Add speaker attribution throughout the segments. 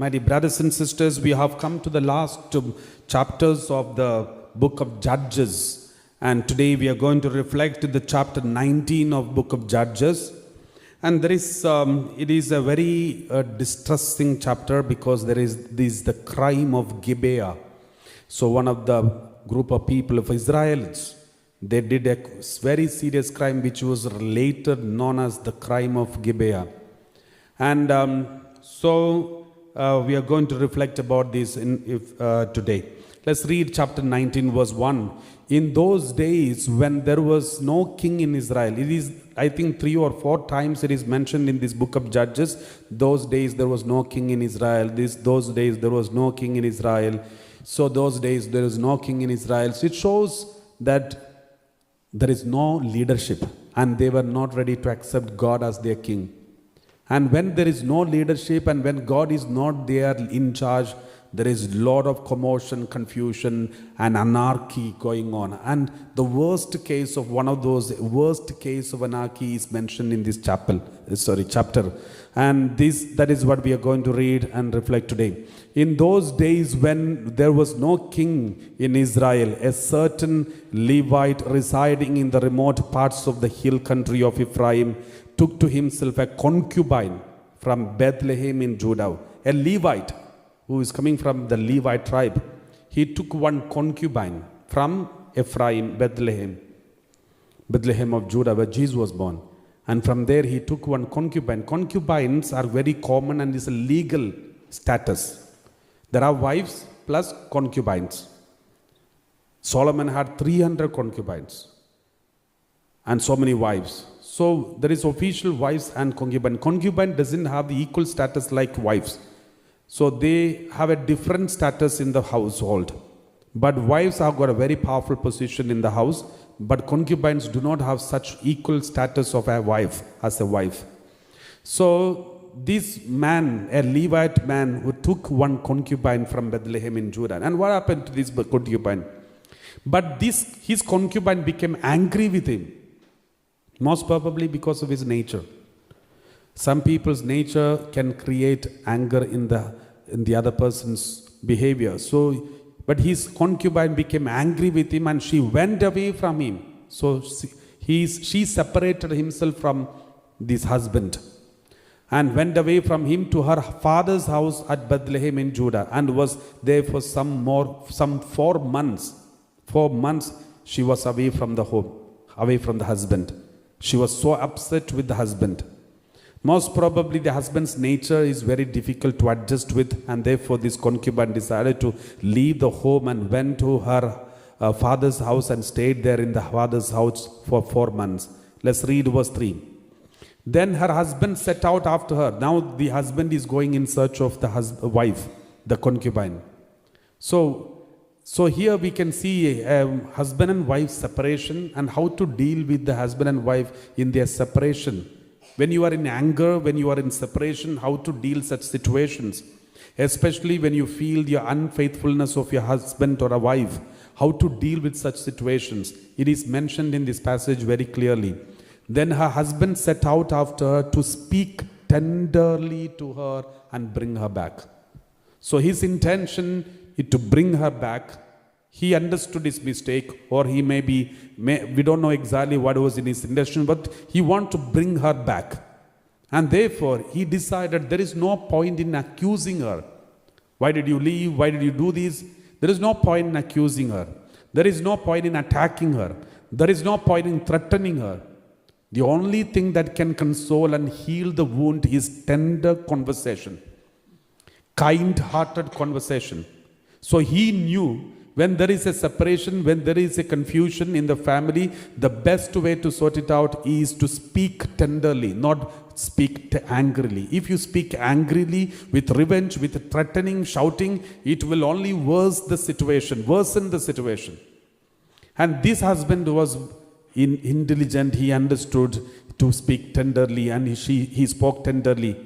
Speaker 1: My dear brothers and sisters, we have come to the last chapters of the book of Judges, and today we are going to reflect the chapter 19 of book of Judges. And there is it is a very distressing chapter because there is this the crime of Gibeah. So one of the group of people of Israelites, they did a very serious crime which was later known as the crime of Gibeah. And we are going to reflect about this today. Let's read chapter 19 verse 1. In those days when there was no king in Israel, it is I think 3 or 4 times it is mentioned in this book of Judges. Those days there was no king in Israel. Those days there was no king in Israel. So those days there is no king in Israel. So it shows that there is no leadership and they were not ready to accept God as their king. And when there is no leadership and when God is not there in charge, there is a lot of commotion, confusion and anarchy going on. And the worst case of anarchy is mentioned in this chapter. And that is what we are going to read and reflect today. In those days when there was no king in Israel, a certain Levite residing in the remote parts of the hill country of Ephraim took to himself a concubine from Bethlehem in Judah. A Levite who is coming from the Levite tribe. He took one concubine from Ephraim, Bethlehem of Judah, where Jesus was born. And from there he took one concubine. Concubines are very common and is a legal status. There are wives plus concubines. Solomon had 300 concubines and so many wives. So there is official wives and concubine. Concubine doesn't have the equal status like wives. So they have a different status in the household. But wives have got a very powerful position in the house. But concubines do not have such equal status of a wife as a wife. So this man, a Levite man who took one concubine from Bethlehem in Judah. And what happened to this concubine? But his concubine became angry with him. Most probably because of his nature. Some people's nature can create anger in the other person's behavior. But his concubine became angry with him and she went away from him. So she separated himself from this husband and went away from him to her father's house at Bethlehem in Judah and was there for some 4 months. 4 months she was away from the home, away from the husband. She was so upset with the husband. Most probably the husband's nature is very difficult to adjust with, and therefore this concubine decided to leave the home and went to her father's house and stayed there in the father's house for 4 months. Let's read verse 3. Then her husband set out after her. Now the husband is going in search of the wife, the concubine. So here we can see a husband and wife separation and how to deal with the husband and wife in their separation. When you are in anger, when you are in separation, how to deal such situations. Especially when you feel the unfaithfulness of your husband or a wife. How to deal with such situations. It is mentioned in this passage very clearly. Then her husband set out after her to speak tenderly to her and bring her back. So his intention to bring her back. He understood his mistake, or he we don't know exactly what was in his intention, but he wanted to bring her back. And therefore, he decided there is no point in accusing her. Why did you leave? Why did you do this? There is no point in accusing her. There is no point in attacking her. There is no point in threatening her. The only thing that can console and heal the wound is tender conversation, kind-hearted conversation. So he knew when there is a separation, when there is a confusion in the family, the best way to sort it out is to speak tenderly, not speak angrily. If you speak angrily, with revenge, with threatening, shouting, it will only worsen the situation. And this husband was intelligent. He understood to speak tenderly and he spoke tenderly.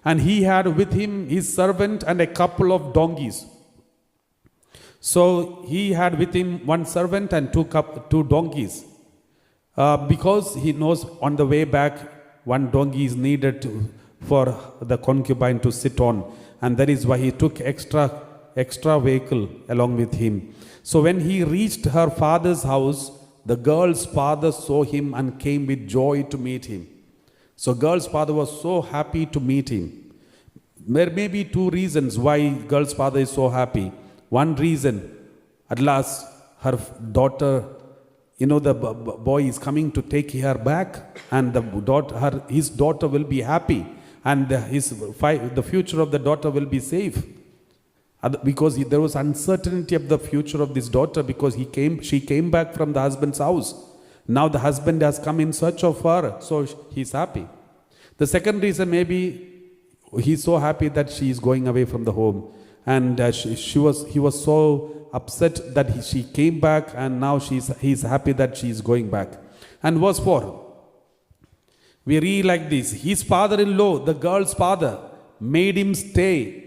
Speaker 1: And he had with him his servant and a couple of donkeys. So he had with him one servant and 2 donkeys. Because he knows on the way back, one donkey is needed for the concubine to sit on. and that is why he took extra vehicle along with him. So when he reached her father's house, the girl's father saw him and came with joy to meet him. So girl's father was so happy to meet him. There may be two reasons why girl's father is so happy. One reason, at last her daughter, the boy is coming to take her back, and his daughter will be happy, and the future of the daughter will be safe. Because there was uncertainty of the future of this daughter, because she came back from the husband's house. Now the husband has come in search of her, so he's happy. The second reason, maybe he's so happy that she is going away from the home, and he was so upset that she came back, and now he's happy that she is going back. And verse 4, we read like this: his father-in-law, the girl's father, made him stay.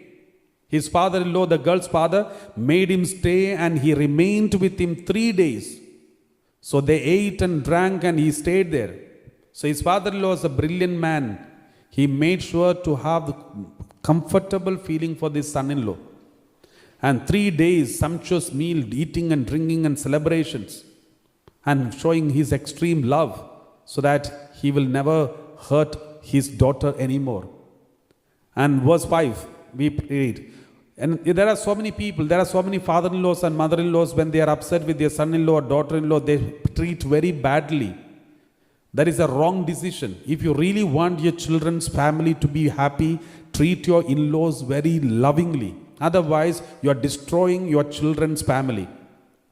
Speaker 1: His father-in-law, the girl's father, made him stay, and he remained with him 3 days. So they ate and drank, and he stayed there. So his father-in-law was a brilliant man. He made sure to have the comfortable feeling for this son-in-law. And 3 days, sumptuous meal, eating and drinking and celebrations, and showing his extreme love, so that he will never hurt his daughter anymore. And verse 5, we read, and there are so many people, there are so many father-in-laws and mother-in-laws, when they are upset with their son-in-law or daughter-in-law, they treat very badly. That is a wrong decision. If you really want your children's family to be happy, treat your in-laws very lovingly. Otherwise, you are destroying your children's family.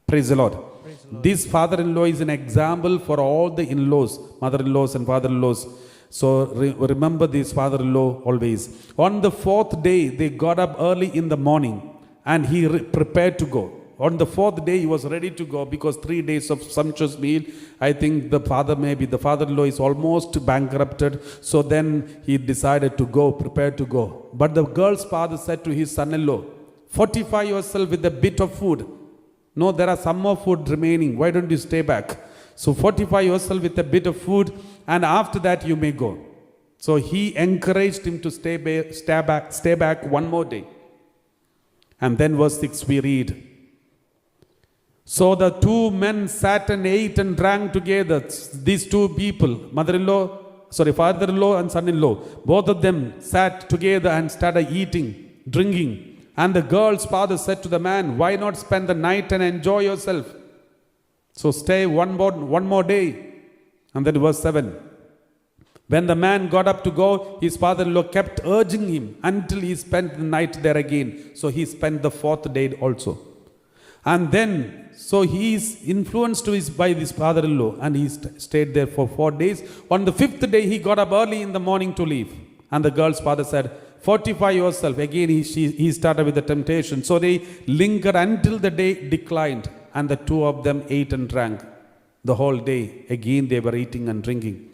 Speaker 1: Praise the Lord.
Speaker 2: Praise the Lord.
Speaker 1: This father-in-law is an example for all the in-laws, mother-in-laws and father-in-laws. So remember this father-in-law always. On the 4th day, they got up early in the morning, and he prepared to go. On the 4th day, he was ready to go, because 3 days of sumptuous meal. I think the father-in-law is almost bankrupted. So then he decided to go, prepared to go. But the girl's father said to his son-in-law, fortify yourself with a bit of food. No, there are some more food remaining. Why don't you stay back? So fortify yourself with a bit of food, and after that you may go. So he encouraged him to stay back one more day. And then verse 6 we read, so the two men sat and ate and drank together. These two people, father-in-law and son-in-law, both of them sat together and started eating, drinking. And the girl's father said to the man, why not spend the night and enjoy yourself? So stay one more day. And then verse 7. When the man got up to go, his father-in-law kept urging him until he spent the night there again. So he spent the 4th day also. And then, so he is influenced by this father-in-law, and he stayed there for 4 days. On the 5th day, he got up early in the morning to leave. And the girl's father said, fortify yourself. Again, he started with the temptation. So they lingered until the day declined, and the two of them ate and drank the whole day. Again, they were eating and drinking.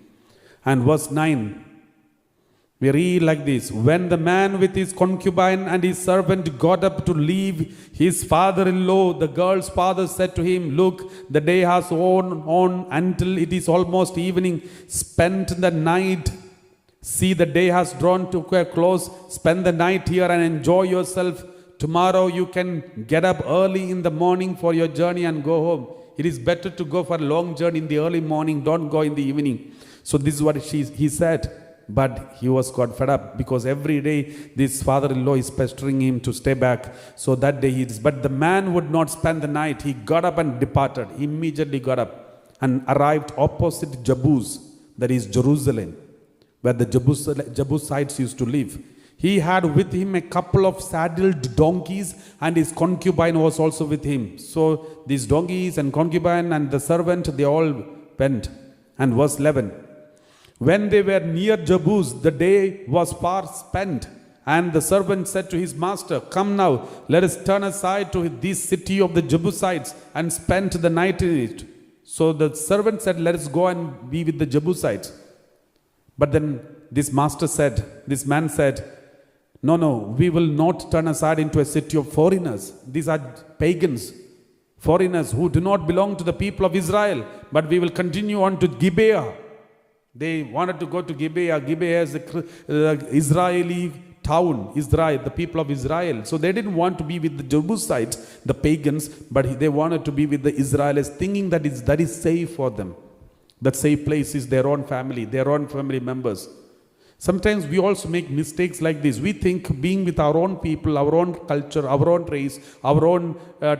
Speaker 1: And verse 9, we read like this: when the man with his concubine and his servant got up to leave his father-in-law, the girl's father said to him, look, the day has worn on until it is almost evening. Spend the night. See, the day has drawn to a close. Spend the night here and enjoy yourself. Tomorrow you can get up early in the morning for your journey and go home. It is better to go for a long journey in the early morning. Don't go in the evening. So this is what he said. But he got fed up, because every day this father-in-law is pestering him to stay back. So that day but the man would not spend the night. He got up and departed. He immediately got up and arrived opposite Jebus, that is Jerusalem, where the Jebusites used to live. He had with him a couple of saddled donkeys, and his concubine was also with him. So these donkeys and concubine and the servant, they all went. And verse 11, when they were near Jebus, the day was far spent, and the servant said to his master, come now, let us turn aside to this city of the Jebusites and spend the night in it. So the servant said, let us go and be with the Jebusites. But then this man said, no, we will not turn aside into a city of foreigners. These are pagans, foreigners who do not belong to the people of Israel, but we will continue on to Gibeah. They wanted to go to Gibeah. Gibeah is the Israeli town, Israel, the people of Israel. So they didn't want to be with the Jebusites, the pagans, but they wanted to be with the Israelites, thinking that is safe for them. That safe place is their own family members. Sometimes we also make mistakes like this. We think being with our own people, our own culture, our own race, our own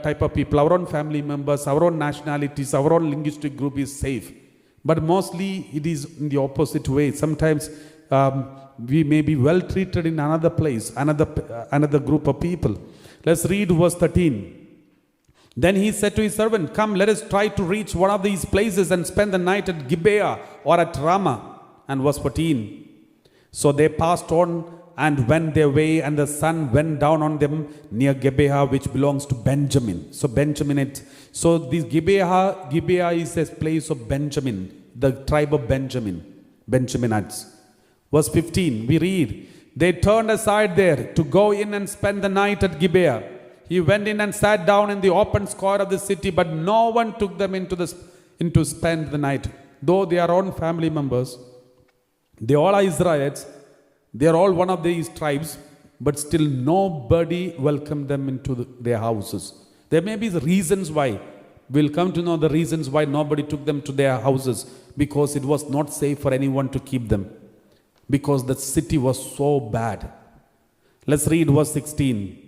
Speaker 1: type of people, our own family members, our own nationalities, our own linguistic group is safe. But mostly it is in the opposite way. Sometimes we may be well treated in another place, another group of people. Let's read verse 13. Then he said to his servant, "Come, let us try to reach one of these places and spend the night at Gibeah or at Ramah." And verse 14. So they passed on and went their way, and the sun went down on them near Gibeah, which belongs to Benjamin. So this Gibeah is a place of Benjamin, the tribe of Benjaminites. Verse 15, we read, they turned aside there to go in and spend the night at Gibeah. He went in and sat down in the open square of the city, but no one took them into spend the night. Though they are own family members, they all are Israelites, they are all one of these tribes, but still nobody welcomed them into their houses. There may be reasons why. We'll come to know the reasons why nobody took them to their houses, because it was not safe for anyone to keep them, because the city was so bad. Let's read verse 16.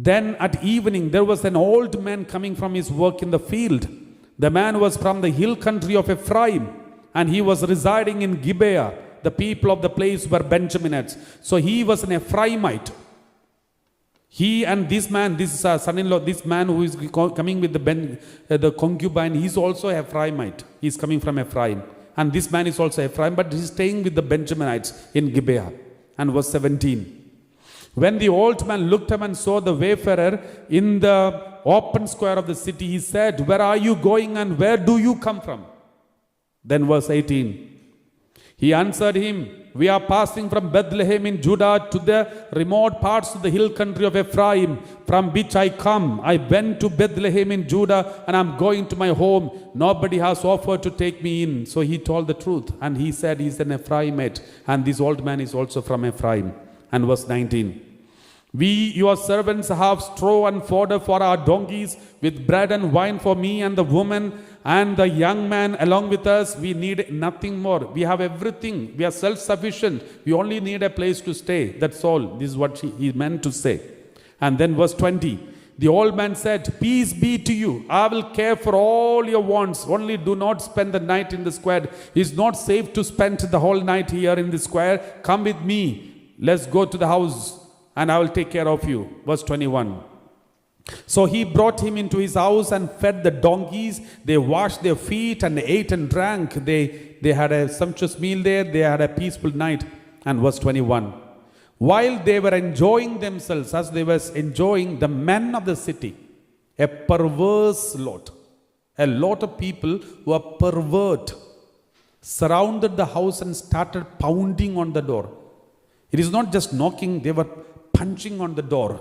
Speaker 1: Then at evening there was an old man coming from his work in the field. The man was from the hill country of Ephraim, and he was residing in Gibeah. The people of the place were Benjaminites. So he was an Ephraimite. He and this man, this son-in-law, this man who is coming with the concubine, he's also Ephraimite. He's coming from Ephraim. And this man is also Ephraim, but he's staying with the Benjaminites in Gibeah. And verse 17. When the old man looked up and saw the wayfarer in the open square of the city, he said, "Where are you going and where do you come from?" Then verse 18. He answered him, "We are passing from Bethlehem in Judah to the remote parts of the hill country of Ephraim, from which I come. I went to Bethlehem in Judah, and I'm going to my home. Nobody has offered to take me in." So he told the truth, and he said he's an Ephraimite, and this old man is also from Ephraim. And verse 19. "We, your servants, have straw and fodder for our donkeys, with bread and wine for me and the woman and the young man along with us. We need nothing more. We have everything. We are self-sufficient. We only need a place to stay. That's all." This is what he meant to say. And then verse 20. The old man said, "Peace be to you. I will care for all your wants. Only do not spend the night in the square. It's not safe to spend the whole night here in the square. Come with me. Let's go to the house, and I will take care of you." Verse 21. So he brought him into his house and fed the donkeys. They washed their feet and ate and drank. They had a sumptuous meal there. They had a peaceful night. And verse 21. While they were enjoying themselves, as they were enjoying, the men of the city, a perverse lot, a lot of people who are pervert, surrounded the house and started pounding on the door. It is not just knocking, they were punching on the door.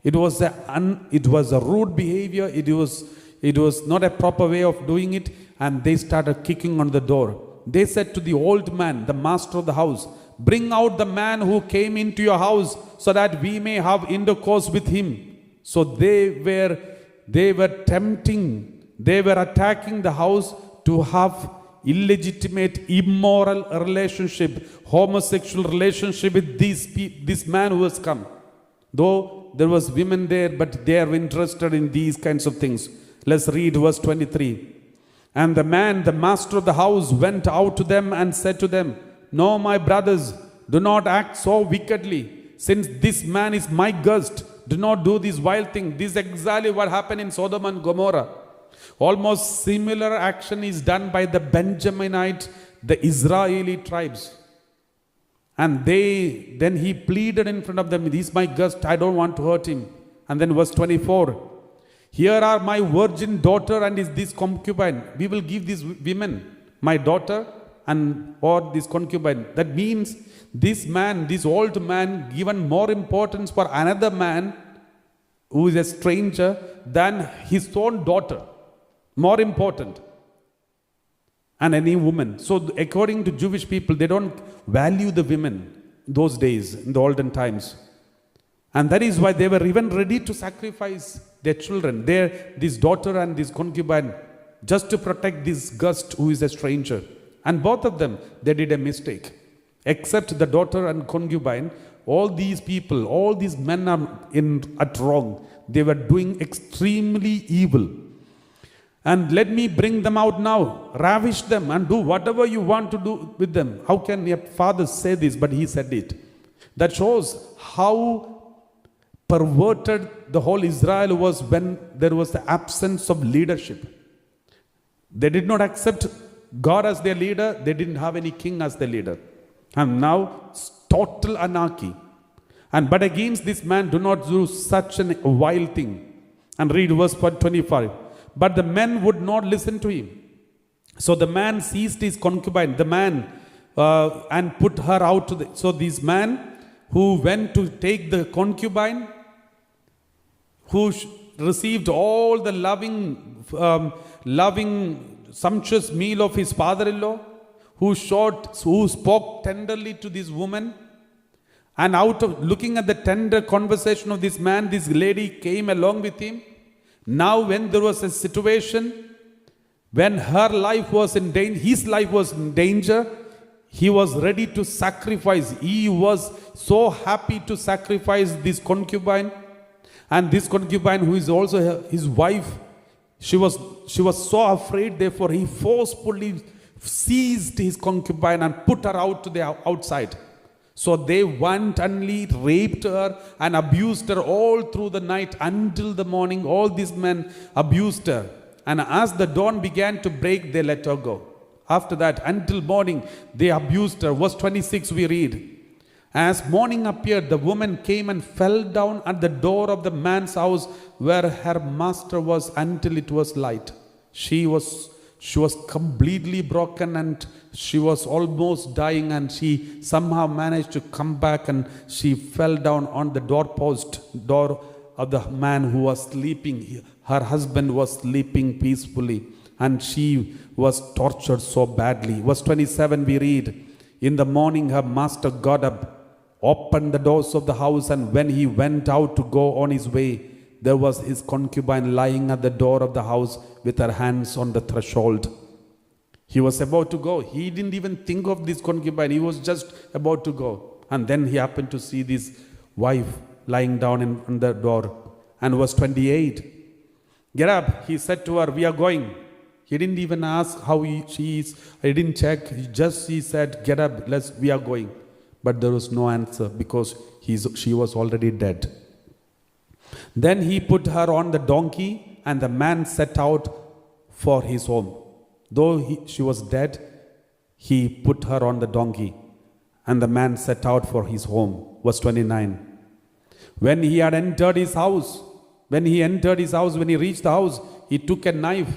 Speaker 1: It was a rude behavior. It was not a proper way of doing it, and they started kicking on the door. They said to the old man, the master of the house, "Bring out the man who came into your house, so that we may have intercourse with him." So they were attacking the house to have illegitimate, immoral relationship, homosexual relationship with this man who has come. Though there was women there, but they are interested in these kinds of things. Let's read verse 23. And the man, the master of the house, went out to them and said to them, "No, my brothers, do not act so wickedly. Since this man is my guest, do not do this wild thing." This is exactly what happened in Sodom and Gomorrah. Almost similar action is done by the Benjaminite, the Israeli tribes. And then he pleaded in front of them, "He's my guest, I don't want to hurt him." And then verse 24. "Here are my virgin daughter and is this concubine." We will give these women, my daughter or this concubine. That means this man, this old man, given more importance for another man who is a stranger than his own daughter. More important. And any woman. So according to Jewish people, they don't value the women. those days, in the olden times. And that is why they were even ready to sacrifice their children, this daughter and this concubine, just to protect this guest who is a stranger. And both of them, they did a mistake. Except the daughter and concubine, all these people, all these men are at wrong. They were doing extremely evil. And let me bring them out now, ravish them and do whatever you want to do with them. How can your father say this? But he said it. That shows how perverted the whole Israel was when there was the absence of leadership. They did not accept God as their leader. They didn't have any king as their leader. And now, total anarchy. But against this man, do not do such a vile thing. And read verse 25. But the men would not listen to him. So the man seized his concubine, and put her out to so this man who went to take the concubine, who received all the loving, sumptuous meal of his father-in-law, who spoke tenderly to this woman, and out of looking at the tender conversation of this man, this lady came along with him. Now when there was a situation, when her life was in danger, his life was in danger, he was ready to sacrifice. He was so happy to sacrifice this concubine. And this concubine, who is also his wife, she was so afraid, therefore he forcefully seized his concubine and put her out to the outside. So they wantonly raped her and abused her all through the night until the morning. All these men abused her. And as the dawn began to break, they let her go. After that, until morning, they abused her. Verse 26 we read, as morning appeared, the woman came and fell down at the door of the man's house where her master was until it was light. She was completely broken and she was almost dying, and she somehow managed to come back, and she fell down on the door of the man who was sleeping. Her husband was sleeping peacefully, and she was tortured so badly. Verse 27 we read, in the morning her master got up, opened the doors of the house, and when he went out to go on his way, there was his concubine lying at the door of the house with her hands on the threshold. He was about to go. He didn't even think of this concubine. He was just about to go. And then he happened to see this wife lying down on the door. And verse 28, get up, he said to her, we are going. He didn't even ask how she is. He didn't check. He said, get up, we are going. But there was no answer because she was already dead. Then he put her on the donkey, and the man set out for his home. Though she was dead, he put her on the donkey, and the man set out for his home. Verse 29. When he entered his house, when he reached the house, he took a knife,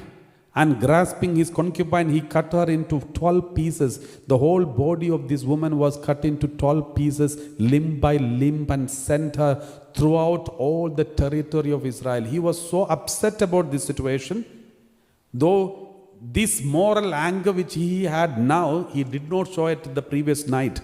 Speaker 1: and grasping his concubine, he cut her into 12 pieces. The whole body of this woman was cut into 12 pieces, limb by limb, and sent her throughout all the territory of Israel. He was so upset about this situation. Though this moral anger which he had now, he did not show it the previous night.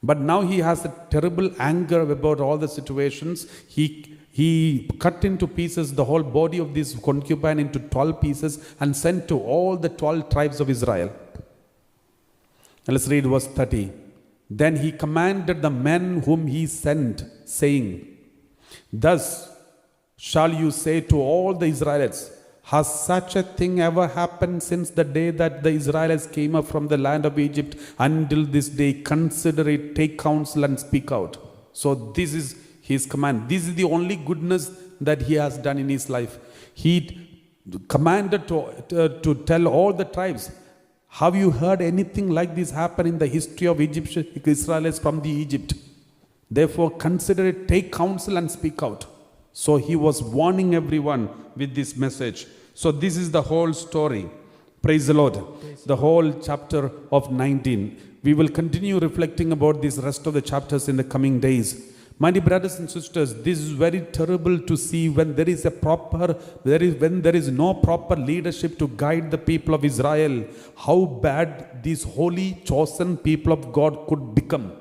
Speaker 1: But now he has a terrible anger about all the situations. He cut into pieces the whole body of this concubine into 12 pieces and sent to all the 12 tribes of Israel. Now let's read verse 30. Then he commanded the men whom he sent, saying, thus shall you say to all the Israelites, has such a thing ever happened since the day that the Israelites came up from the land of Egypt until this day? Consider it, take counsel and speak out. So this is his command. This is the only goodness that he has done in his life. He commanded to tell all the tribes, have you heard anything like this happen in the history of Israelites from the Egypt? Therefore consider it, take counsel and speak out. So he was warning everyone with this message. So this is the whole story. Praise the Lord. The whole chapter of 19. We will continue reflecting about this rest of the chapters in the coming days. My dear brothers and sisters, this is very terrible to see when there is no proper leadership to guide the people of Israel, how bad these holy chosen people of God could become.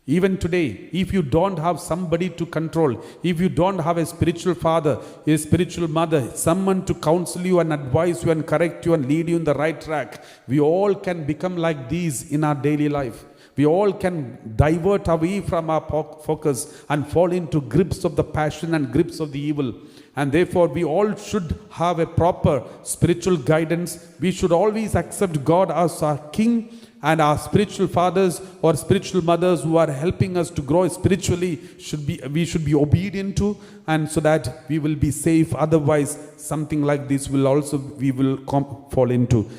Speaker 1: Even today, if you don't have somebody to control, if you don't have a spiritual father, a spiritual mother, someone to counsel you and advise you and correct you and lead you in the right track, we all can become like these in our daily life. We all can divert away from our focus and fall into grips of the passion and grips of the evil. And therefore, we all should have a proper spiritual guidance. We should always accept God as our King, and our spiritual fathers or spiritual mothers who are helping us to grow spiritually we should be obedient to, and so that we will be safe. Otherwise, something like this will also we will fall into.